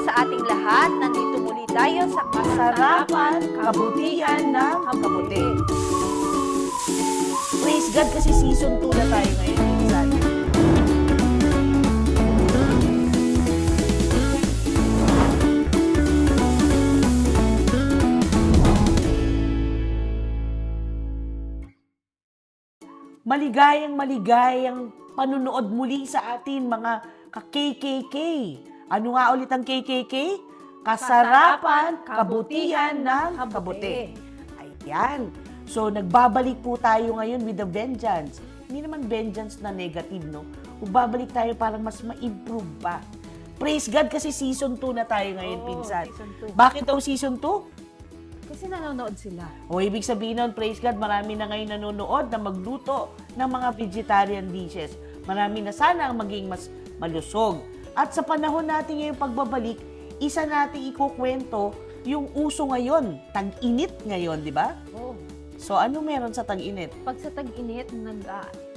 sa ating lahat. Nandito muli tayo sa Kasarapan, kabutihan ng kabuti. Praise God kasi season 2 na tayo ngayon. Minsan. Maligayang panunood muli sa atin mga ka-KKK. Ano nga ulit ang KKK? Kasarapan, kabutihan ng kabuti. Ayan. So, nagbabalik po tayo ngayon with a vengeance. Hindi naman vengeance na negative, no? Babalik tayo para mas ma-improve pa. Praise God kasi season 2 na tayo ngayon, pinsan. Season 2. Bakit daw season 2? Kasi nanonood sila. O, ibig sabihin nun, praise God, marami na ngayon nanonood na magluto ng mga vegetarian dishes. Marami na sana ang maging mas malusog. At sa panahon natin ngayong pagbabalik, isa nating ikukwento yung uso ngayon. Tag-init ngayon, di ba? Oh. So, ano meron sa tag-init? Pag sa tag-init,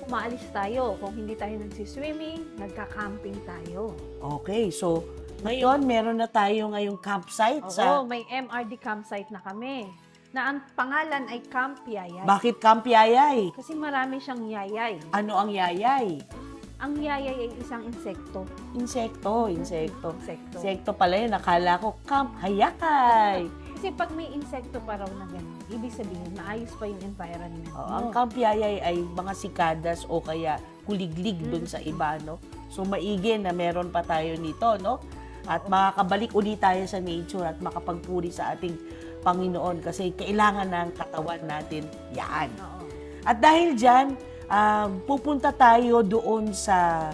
umaalis tayo. Kung hindi tayo nagsiswimming, nagka-camping tayo. Okay, so, ngayon, meron na tayo ngayong campsite Oo, may MRD campsite na kami. Na ang pangalan ay Camp Yayay. Bakit Camp Yayay? Kasi marami siyang yayay. Ano ang yayay? Ang yayay ay isang insekto. Insekto. Insekto. Insekto pala yun. Nakala ko, Camp Hayakay. Kasi pag may insekto pa raw na ganyan, ibig sabihin, maayos pa yung environment mo. Ang Camp Yayay ay mga sikadas o kaya kuliglig dun sa iba, no? So, maigi na meron pa tayo nito, no? At makakabalik ulit tayo sa nature at makapagpuri sa ating Panginoon kasi kailangan ng katawan natin yan. Oo. At dahil dyan, pupunta tayo doon sa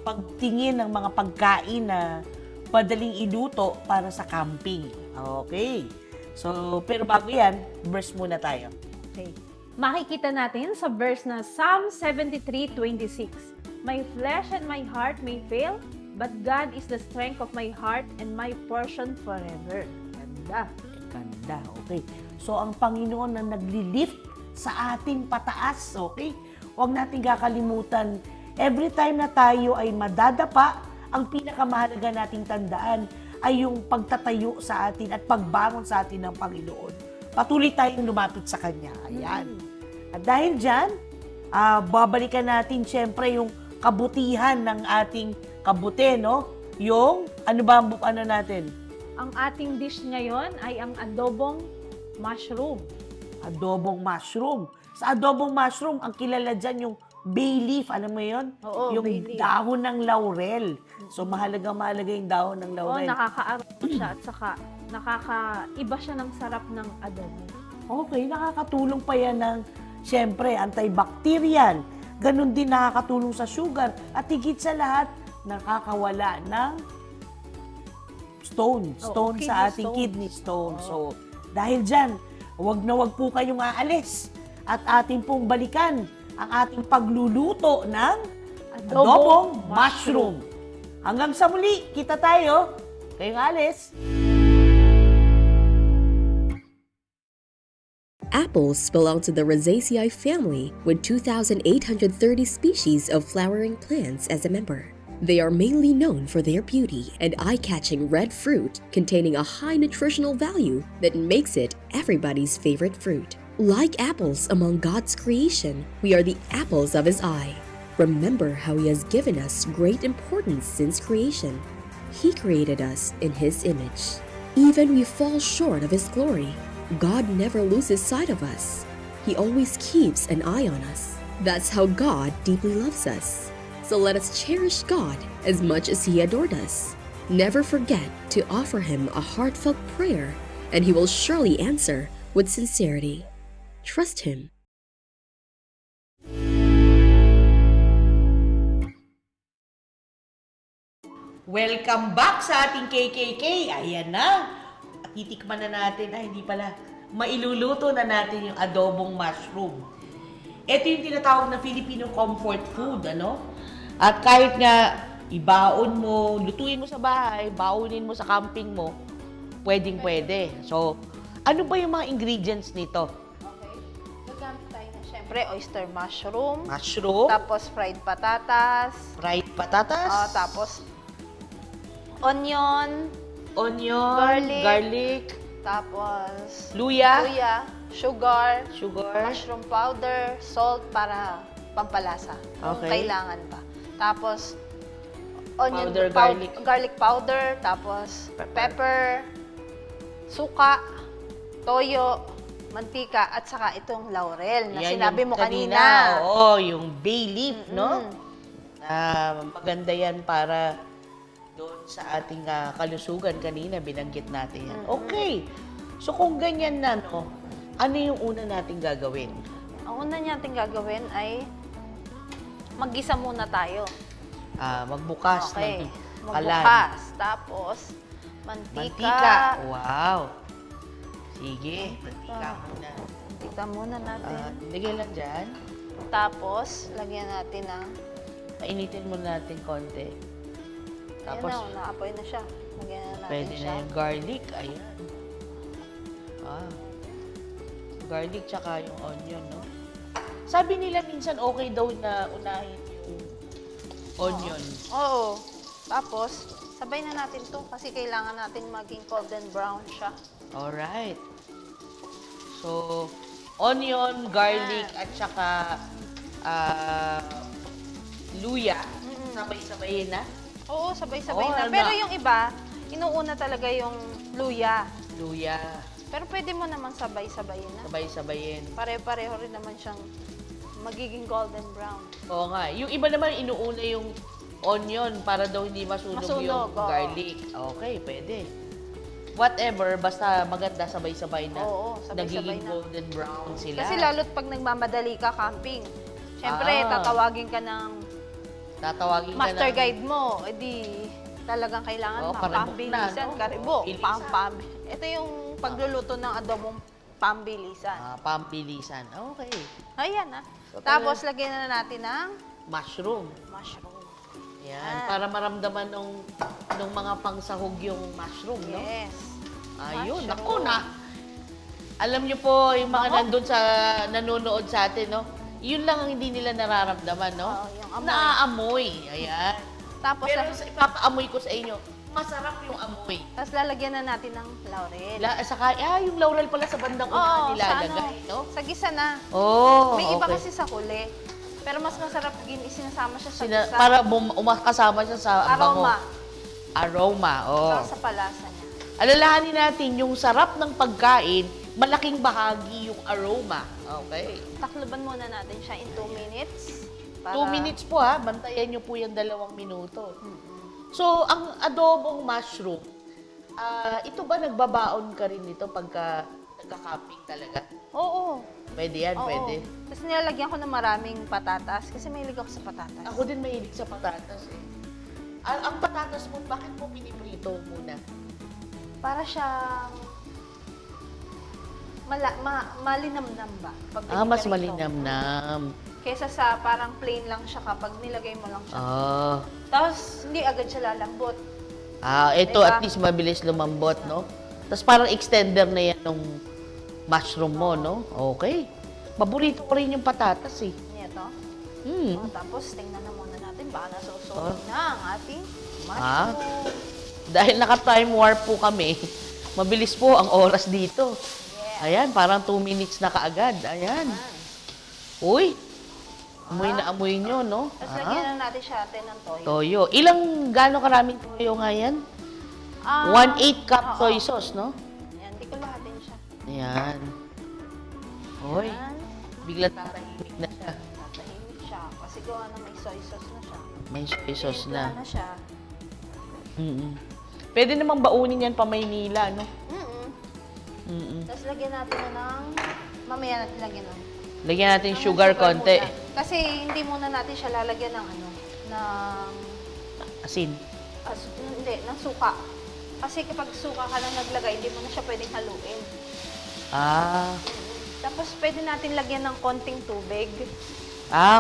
pagtingin ng mga pagkain na madaling iluto para sa camping. Okay. So, pero bago yan, verse muna tayo. Okay. Makikita natin sa verse na Psalm 73:26. My flesh and my heart may fail, but God is the strength of my heart and my portion forever. Ganda. Ganda, okay. So, ang Panginoon na nagli-lift sa ating pataas, okay? Huwag natin kakalimutan, every time na tayo ay madadapa, ang pinakamahalaga nating tandaan ay yung pagtatayo sa atin at pagbangon sa atin ng Panginoon. Patuloy tayong lumapit sa Kanya. Ayan. At dahil dyan, babalikan natin siyempre yung kabutihan ng ating kabuti, no? Yung, ano natin? Ang ating dish ngayon ay ang adobong mushroom. Adobong mushroom. Sa adobong mushroom, ang kilala dyan yung bay leaf. Alam mo yun? Oo, yung bay leaf. dahon ng laurel. So, mahalaga yung dahon ng Oo, laurel. nakaka-aroma siya at saka nakakaiba siya ng sarap ng adobo. Okay, nakakatulong pa yan ng, siyempre, antibacterial. Ganon din nakakatulong sa sugar. At higit sa lahat, nakakawala ng stone sa ating kidney stone. So, dahil dyan, wag na wag po kayong aalis at ating pong balikan ang ating pagluluto ng adobong mushroom. Hanggang sa muli, kita tayo. Kayong alis. Apples belong to the Rosaceae family with 2,830 species of flowering plants as a member. They are mainly known for their beauty and eye-catching red fruit containing a high nutritional value that makes it everybody's favorite fruit. Like apples among God's creation, we are the apples of His eye. Remember how He has given us great importance since creation. He created us in His image. Even we fall short of His glory, God never loses sight of us. He always keeps an eye on us. That's how God deeply loves us. So let us cherish God as much as He adored us. Never forget to offer Him a heartfelt prayer, and He will surely answer with sincerity. Trust Him. Welcome back sa ating KKK. Ayan na. Titikman na natin. Hindi pala. Mailuluto na natin yung adobong mushroom. Ito yung tinatawag na Filipino comfort food, ano? At kahit nga ibaon mo, lutuin mo sa bahay, baonin mo sa camping mo, pwedeng-pwede. So, ano ba yung mga ingredients nito? Okay. Gagamit tayo na syempre oyster mushroom. Mushroom, Tapos fried patatas. fried patatas, Tapos onion, onion, Garlic. garlic, tapos luya, luya, sugar, sugar, mushroom powder, salt para pampalasa. Kung Okay. kailangan pa. Tapos, onion Powder, garlic. garlic powder, tapos pepper, suka, toyo, mantika, at saka itong laurel na Yan sinabi yung mo kanina. Oo, yung bay leaf, no? Maganda yan para doon sa ating kalusugan kanina, binanggit natin yan. Okay. So kung ganyan na, no, ano yung una nating gagawin? Ang una natin gagawin ay maggisa muna tayo. Magbukas Okay. ng kalan. Magbukas. Tapos, mantika. Mantika. Wow. Sige, mantika muna. Mantika muna natin. Lagyan lang dyan. Tapos, lagyan natin ng... Painitin muna natin konti. Tapos, Tapos, ayan na, naapoy na siya. Lagyan na natin pwede siya. na yung garlic. Ayan. Garlic tsaka yung onion, no? Sabi nila minsan okay daw na unahin yung onion. Oo. Tapos, sabay na natin to kasi kailangan natin maging golden brown siya. Alright. So, onion, garlic, at saka luya. Sabay-sabayin na. Oo, sabay-sabay Oo, na. ano? Pero yung iba, inuuna talaga yung luya. Luya. Pero pwede mo naman sabay-sabayin na. Sabay-sabayin. Pare-pareho rin naman siyang magiging golden brown. Oo nga. Yung iba naman, inuuna yung onion para daw hindi masunog Masunog, yung oo. garlic. Okay, pwede. Whatever, basta maganda sabay-sabay na. Oo, sabay-sabay Nagiging na. golden brown sila. Kasi lalo't pag nagmamadali ka camping, syempre, tatawagin ka ng Tatawagin ka master ng- guide mo. Edi, talagang kailangan Oo, karibok pambilisan. na, no? Karibok, Bilisan. Ito yung pagluluto ng adobong pambilisan. Pambilisan. Okay. Ayan na. So, Tapos, lagyan na natin ng Mushroom. mushroom. Yan. Para maramdaman nung mga pangsahog yung mushroom, no? Yes. Ayun. Mushroom. Naku na. Alam niyo po, yung mga Bango. nandun sa nanonood sa atin, no? Yun lang ang hindi nila nararamdaman, no? Oo, yung amoy. Naaamoy. Ayan. Tapos, Pero sa ipapaamoy ko sa inyo, masarap yung amoy. tapos lalagyan na natin ng laurel. Saka, yung laurel pala sa bandang una Oo, sa ano, nilalagay, no? sa gisa na. Oh, May iba okay. kasi sa huli. Pero mas masarap sinasama siya sa Sina, gisa. para kasama siya sa bango. Aroma. Aroma, oh. Saka sa palasa niya. Alalahanin natin, yung sarap ng pagkain, malaking bahagi yung aroma. Okay. Takloban muna natin siya in 2 minutes. 2 minutes po ha, bantayan nyo po yung 2 minuto. So, ang adobong mushroom, ito ba nagbabaon ka rin nito pagka nagka-camping talaga? Oo. Pwede yan, Oo. pwede. Tapos nilalagyan ko ng maraming patatas kasi mahilig ako sa patatas. Ako din mahilig sa patatas eh. Ang patatas mo, bakit mo piniprito muna? Para siyang malinamnam ba? Pag Mas piniprito. malinamnam. Kesa sa parang plain lang siya kapag nilagay mo lang siya. Tapos hindi agad siya lalambot. Ito Diba? at least mabilis lumambot, no? Tapos parang extender na yan ng mushroom mo, no? Okay. Paborito ko rin yung patatas eh. Ito. Tapos tingnan na muna natin baka nasusunog na ang ating mushroom. Dahil naka-time warp po kami, mabilis po ang oras dito. Yes. Ayan, parang 2 minutes na kaagad. Ayan. Uy, amoy na amoy nyo, no? Tapos lagyan na natin siya atin ng toyo. Toyo. Gaano karaming toyo nga yan? 1/8 cup soy sauce, no? Ayan, di ko lahatin siya. Ayan. Uy, Ayan. bigla tatahimik na siya. Tatahimik siya kasi gawa na may soy sauce na siya. May soy sauce Timpla na. na siya. Pwede namang baunin yan pa Maynila, no? Tapos lagyan natin na ng... Mamaya natin lagyan ng... Lagyan natin sugar konti. muna. Kasi hindi muna natin siya lalagyan ng ano, ng... Asin. Hindi, ng suka. Kasi kapag suka ka lang naglagay, hindi mo na siya pwedeng haluin. Tapos pwede natin lagyan ng konting tubig.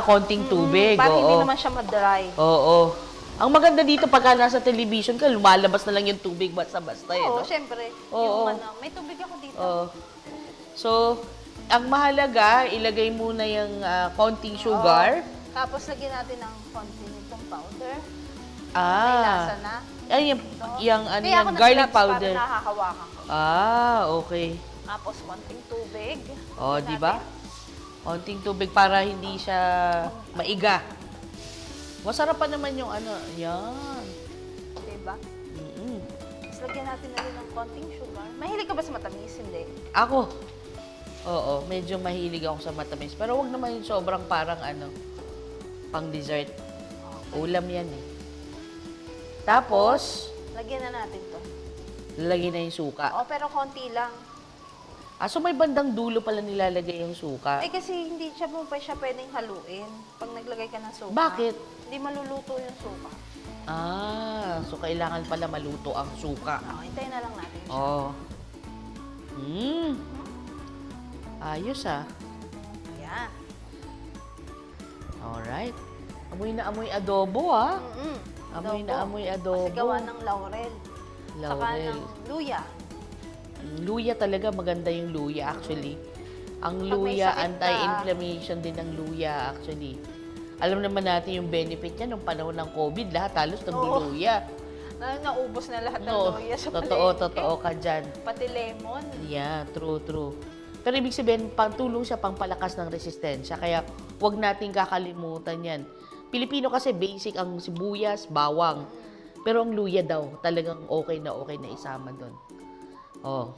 Konting tubig. Para hindi Oo. naman siya ma-dry. Oo. Ang maganda dito pagka nasa television ka, lumalabas na lang yung tubig basta-basta eh, Oo, no? syempre. Oo. Yung ano, may tubig ako dito. Oo. So, ang mahalaga, ilagay muna yung konting sugar. Tapos lagyan natin ng konting itong powder. May Ah. lasa na. Ay, yung ano Kaya ako yan, garlic nag-gloves powder. para nakahawakan ko. Ah, okay. Tapos konting tubig. Oh, Lagyan di ba? natin. Konting tubig para hindi siya maiga. Masarap pa naman yung ano. Yan. Diba? Mm-mm. Tapos lagyan natin na rin ng konting sugar. Mahilig ka ba sa matamis? Hindi. Ako, oo, medyo mahilig ako sa matamis. Pero wag naman yung sobrang parang ano, pang dessert. Ulam yan eh. Tapos, Lagyan na natin to. lalagyan na yung suka. Oh, pero konti lang. Ah, so may bandang dulo pala nilalagay yung suka. Eh kasi hindi siya mo pa siya pwedeng haluin pag naglagay ka ng suka. Bakit? Hindi maluluto yung suka. Ah, so kailangan pala maluto ang suka. Oh, hintayin na lang natin siya. Oh. Ayos ah. Yan. Alright. Amoy na amoy adobo ah. Mm-mm. Amoy na amoy Kasi adobo. gawa ng laurel. Saka Laurel. ng luya. Luya talaga, maganda yung luya actually. Ang Pag may luya, sakit ka. anti-inflammation din ng luya actually. Alam naman natin yung benefit niya nung panahon ng COVID, lahat halos nagluluya. Naubos na lahat ng No, luya sa totoo ka dyan. Pati lemon. Yeah, true. Pero ibig sabihin, pantulong siya pang palakas ng resistensya. Kaya huwag nating kakalimutan yan. Pilipino kasi basic ang sibuyas, bawang. Pero ang luya daw, talagang okay na isama doon. Oh.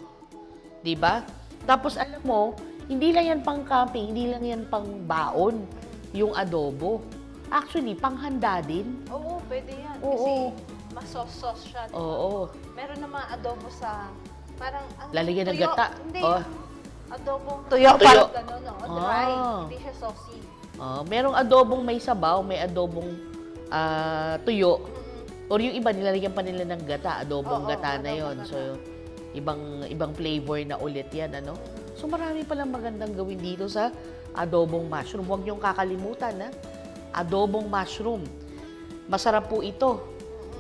'Di ba? Tapos alam mo, hindi lang yan pang camping, hindi lang yan pang baon, yung adobo. Actually, panghanda din. Oo, pwede yan. Oo. Kasi mas-sauce siya. Diba? Oo. Meron naman adobo sa parang ano, Lalagyan ng tuyo. gata. Hindi. Oh. Adobong tuyo. Tuyo. Parang gano'n, no? Dry. Ah. Hindi siya saucy. Merong adobong may sabaw, may adobong tuyo. Mm-mm. Or yung iba, nilalagyan pa nila ng gata. Adobong Oo, gata na adobong yon. gata. So, ibang flavor na ulit yan, ano? So, marami palang magandang gawin dito sa adobong mushroom. Huwag niyong kakalimutan, ha? Adobong mushroom. Masarap po ito.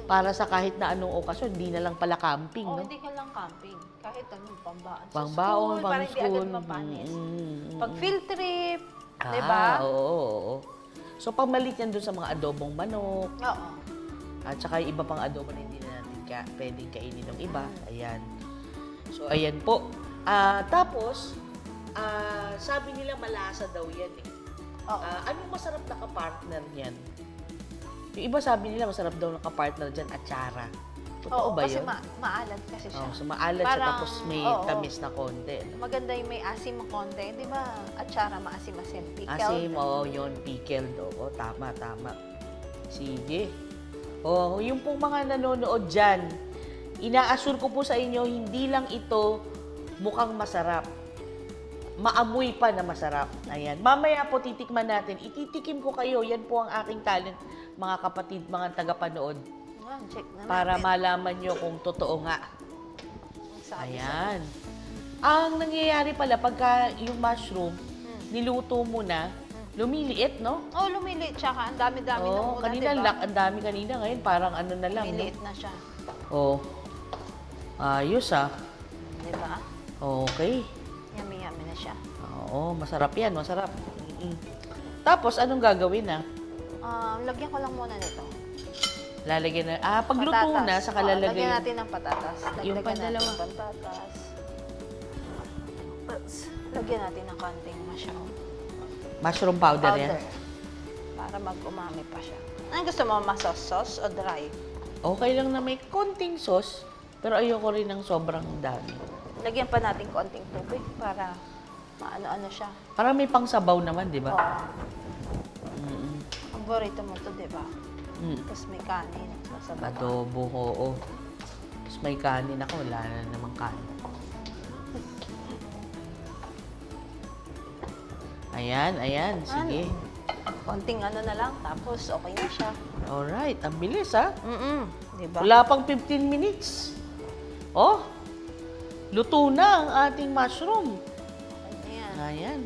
Para sa kahit na anong okasyon, hindi na lang pala camping, Oh, no? hindi ka lang camping. Kahit anong pambaon. Sa Pangbaon, school, pang para hindi school. agad mapanis. Mm. Pag field trip, Ah, di ba? oo. So, pamalit yan doon sa mga adobong manok, Oo. at saka yung iba pang adobo na hindi na natin pwedeng kainin ng iba. Ayan. So, ayan po. Tapos, sabi nila malasa daw yan eh. Oo. Anong masarap na kapartner niyan? Yung iba sabi nila masarap daw na kapartner dyan, atsara. Totoo Oo, ba kasi yun? maalat kasi siya. So maalat siya Parang, tapos may oo. tamis na konti. Maganda yung may asim na konti. Di ba? Atsara, maasim-asim. Pickle. Asim, yun, pickled. Oo, tama. Sige. Yung pong mga nanonood dyan, ina-assure ko po sa inyo, hindi lang ito mukhang masarap. Maamoy pa na masarap. Ayan. Mamaya po titikman natin. Ititikim ko kayo. Yan po ang aking talent, mga kapatid, mga tagapanood. Yan, check na Para natin. malaman nyo kung totoo nga. Ang sabi Ayan. Ang nangyayari pala, pagka yung mushroom, niluto mo na, lumiliit, no? Oh, lumiliit siya ka. Ang dami-dami ng una, Kanina, diba? ang dami kanina. Ngayon, parang ano na lang, no? Lumiliit na siya. Ayos, ah. Di ba? Okay. Yummy-yummy na siya. Oo, masarap yan, masarap. Tapos, anong gagawin na? Lagyan ko lang muna nito. Lalagyan na, pagluto na, saka Oo, lalagay. lagyan natin ng patatas. Yung Dagdagan pandalawa. natin patatas. Tapos, lagyan natin ng konting mushroom Mushroom powder, yan. para mag-umami pa siya. Ano gusto mo, sauce o dry? Okay lang na may konting sauce, pero ayoko rin ng sobrang dami. Lagyan pa natin konting tubig para maano-ano siya. Parang may pangsabaw naman, di ba? Oo. Paborito mo to, di ba? Tapos may kanin. Sasabaw. Adobo, oo. Tapos may kanin ako, wala na namang kanin. Ayan, sige. Konting ano na lang, tapos okay na siya. Alright, ang bilis ha. Di ba? Wala pang 15 minutes. Luto na ang ating mushroom. Ayan. Ayan.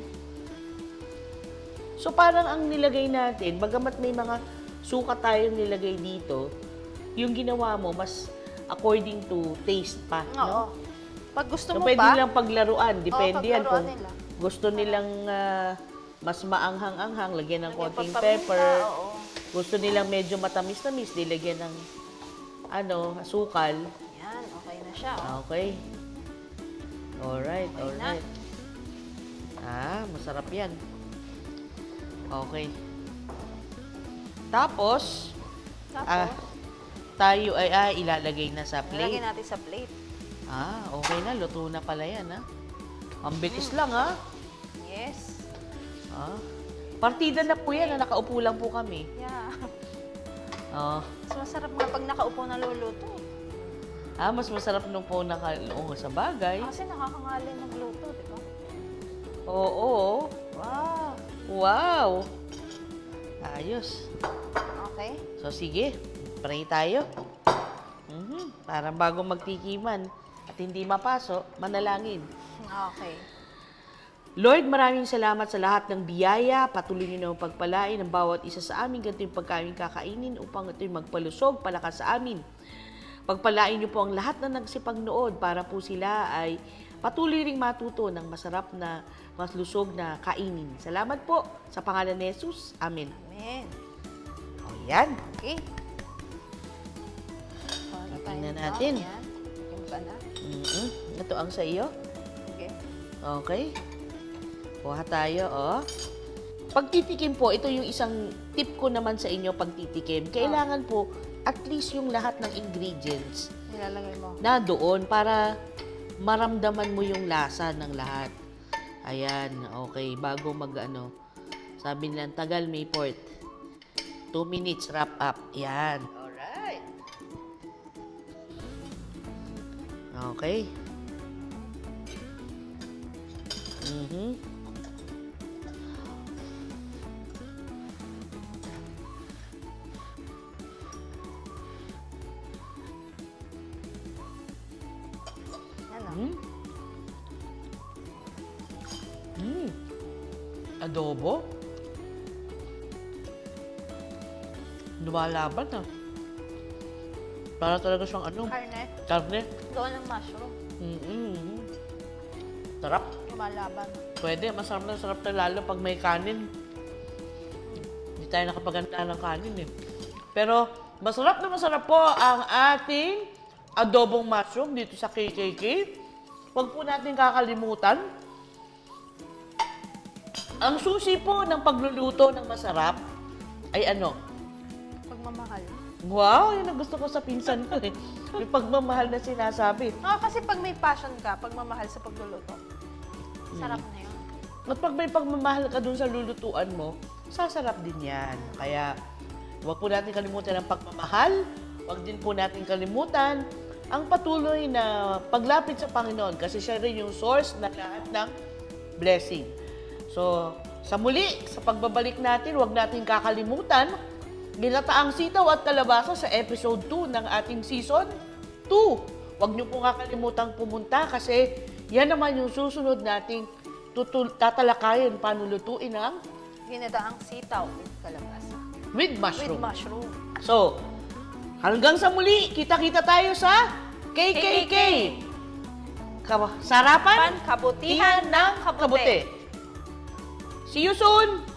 So parang ang nilagay natin, bagamat may mga suka tayong nilagay dito, yung ginawa mo mas according to taste pa, Oo. no? Pag gusto So mo pwede pa, nilang paglaruan, depende yan paglaruan kung nila. gusto nilang mas maanghang-anghang, lagyan ng lagyan konting pagpaminta, pepper. oo. Gusto nilang medyo matamis-tamis, dilagyan ng asukal. Yan, okay na siya. Okay. Alright, Okay na. alright. Masarap yan. Okay. Tapos, Tapos, tayo ay ilalagay na sa lalagyan plate. natin sa plate. Okay na. Luto na pala yan, ha? Ang bilis lang, ha? Yes. Partida na po yan, nakaupo lang po kami. Yeah. Oh. Mas masarap nga pag nakaupo na luluto. Mas masarap nung po sa bagay. Kasi nakakangalin magluto, di ba? Oo. Wow. Wow! Ayos. Okay. So, sige. Pray tayo. Parang bago magtikiman at hindi mapaso, manalangin. Okay. Lord, maraming salamat sa lahat ng biyaya. Patuloy niyo na pagpalain ng bawat isa sa amin ganito yung pagkain kakainin upang ito'y magpalusog, palakas sa amin. Pagpalain niyo po ang lahat na nagsipagnood para po sila ay patuloy ring matuto ng masarap na mas lusog na kainin. Salamat po sa pangalan ni Jesus. Amen. Amen. O yan. Okay. Tingnan natin. Yan. Yung pa na. Ito ang sa iyo. Okay. Okay. Kuha tayo, Pagtitikim po, ito yung isang tip ko naman sa inyo pagtitikim. Kailangan po, at least yung lahat ng ingredients Nilalagay mo. na doon para maramdaman mo yung lasa ng lahat. Ayan, okay. Bago sabi nilang tagal may port. 2 minutes, wrap up. Yan. Alright. Okay. Ano? Adobo? Lumalaban na. Para talaga siyang Karne. karne. Doon ng mushroom. Sarap. Lumalaban. Pwede, masarap na lalo pag may kanin. Hindi tayo nakapaganda ng kanin eh. Pero masarap na masarap po ang ating adobong mushroom dito sa KKK. Huwag po natin kakalimutan. Ang susi po ng pagluluto ng masarap ay Pagmamahal. Wow, yun ang gusto ko sa pinsan ko eh. May pagmamahal na sinasabi. Kasi pag may passion ka, pagmamahal sa pagluluto, sarap na yun. At pag may pagmamahal ka dun sa lulutuan mo, sasarap din yan. Kaya, huwag po natin kalimutan ang pagmamahal. Huwag din po natin kalimutan ang patuloy na paglapit sa Panginoon kasi siya rin yung source na lahat ng blessing. So, sa muli, sa pagbabalik natin, huwag natin kakalimutan ginataang sitaw at kalabasa sa episode 2 ng ating season 2. Huwag niyo po kakalimutang pumunta kasi yan naman yung susunod nating tatalakayin paano lutuin ang Ginataang sitaw with kalabasa. with mushroom. With mushroom. So, hanggang sa muli, kita-kita tayo sa KKK. Sarapan Kabutihan ng kabuti. See you soon!